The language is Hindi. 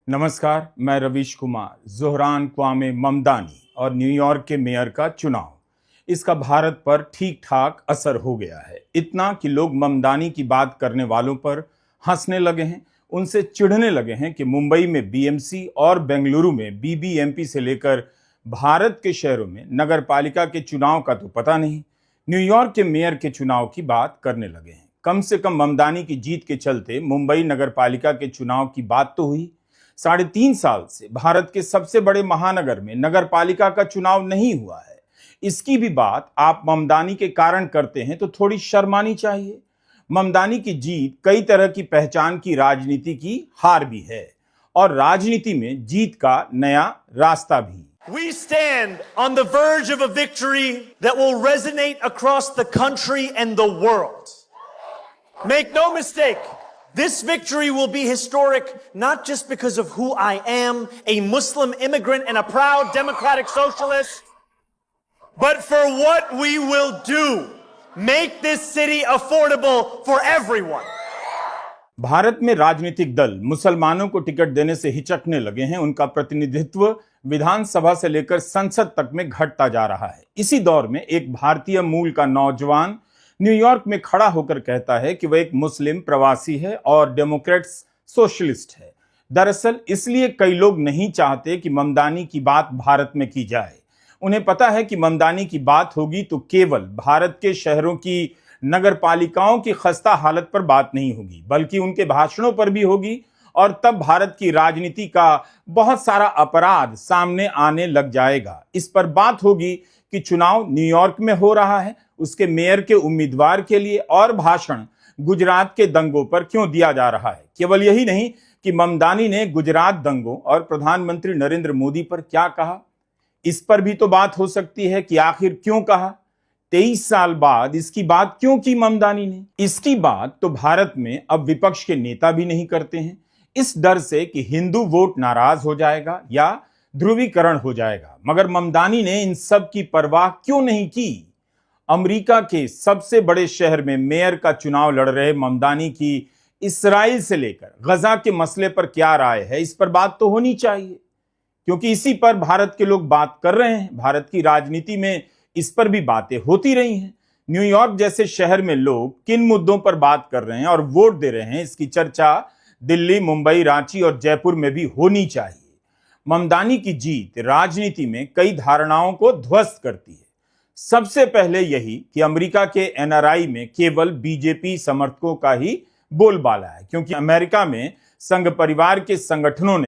नमस्कार, मैं रवीश कुमार। ज़ोहरान क्वामे ममदानी और न्यूयॉर्क के मेयर का चुनाव, इसका भारत पर ठीक ठाक असर हो गया है। इतना कि लोग ममदानी की बात करने वालों पर हंसने लगे हैं, उनसे चिढ़ने लगे हैं कि मुंबई में बीएमसी और बेंगलुरु में बीबीएमपी से लेकर भारत के शहरों में नगर पालिका के चुनाव का तो पता नहीं, न्यूयॉर्क के मेयर के चुनाव की बात करने लगे हैं। कम से कम ममदानी की जीत के चलते मुंबई नगर पालिका के चुनाव की बात तो हुई। 3.5 साल से भारत के सबसे बड़े महानगर में नगर पालिका का चुनाव नहीं हुआ है। इसकी भी बात आप ममदानी के कारण करते हैं तो थोड़ी शर्म आनी चाहिए। ममदानी की जीत कई तरह की पहचान की राजनीति की हार भी है और राजनीति में जीत का नया रास्ता भी। We stand on the verge of a victory that will resonate across the country and the world. Make no mistake, this victory will be historic not just because of who I am, a Muslim immigrant and a proud democratic socialist, but for what we will do. Make this city affordable for everyone. Bharat में राजनीतिक दल मुसलमानों को टिकट देने से हिचकने लगे हैं। उनका प्रतिनिधित्व विधानसभा से लेकर संसद तक में घटता जा रहा है। इसी दौर में एक भारतीय मूल का नौजवान न्यूयॉर्क में खड़ा होकर कहता है कि वह एक मुस्लिम प्रवासी है और डेमोक्रेट्स सोशलिस्ट है। दरअसल इसलिए कई लोग नहीं चाहते कि ममदानी की बात भारत में की जाए। उन्हें पता है कि ममदानी की बात होगी तो केवल भारत के शहरों की नगर पालिकाओं की खस्ता हालत पर बात नहीं होगी, बल्कि उनके भाषणों पर भी होगी और तब भारत की राजनीति का बहुत सारा अपराध सामने आने लग जाएगा। इस पर बात होगी कि चुनाव न्यूयॉर्क में हो रहा है, उसके मेयर के उम्मीदवार के लिए, और भाषण गुजरात के दंगों पर क्यों दिया जा रहा है। केवल यही नहीं कि ममदानी ने गुजरात दंगों और प्रधानमंत्री नरेंद्र मोदी पर क्या कहा, इस पर भी तो बात हो सकती है कि आखिर क्यों कहा। 23 साल बाद इसकी बात क्यों की ममदानी ने। इसकी बात तो भारत में अब विपक्ष के नेता भी नहीं करते हैं, इस डर से कि हिंदू वोट नाराज हो जाएगा या ध्रुवीकरण हो जाएगा। मगर ममदानी ने इन सब की परवाह क्यों नहीं की। अमेरिका के सबसे बड़े शहर में मेयर का चुनाव लड़ रहे ममदानी की इस्राइल से लेकर गजा के मसले पर क्या राय है, इस पर बात तो होनी चाहिए, क्योंकि इसी पर भारत के लोग बात कर रहे हैं। भारत की राजनीति में इस पर भी बातें होती रही हैं। न्यूयॉर्क जैसे शहर में लोग किन मुद्दों पर बात कर रहे हैं और वोट दे रहे हैं, इसकी चर्चा दिल्ली, मुंबई, रांची और जयपुर में भी होनी चाहिए। ममदानी की जीत राजनीति में कई धारणाओं को ध्वस्त करती है। सबसे पहले यही कि अमेरिका के एनआरआई में केवल बीजेपी समर्थकों का ही बोलबाला है, क्योंकि अमेरिका में संघ परिवार के संगठनों ने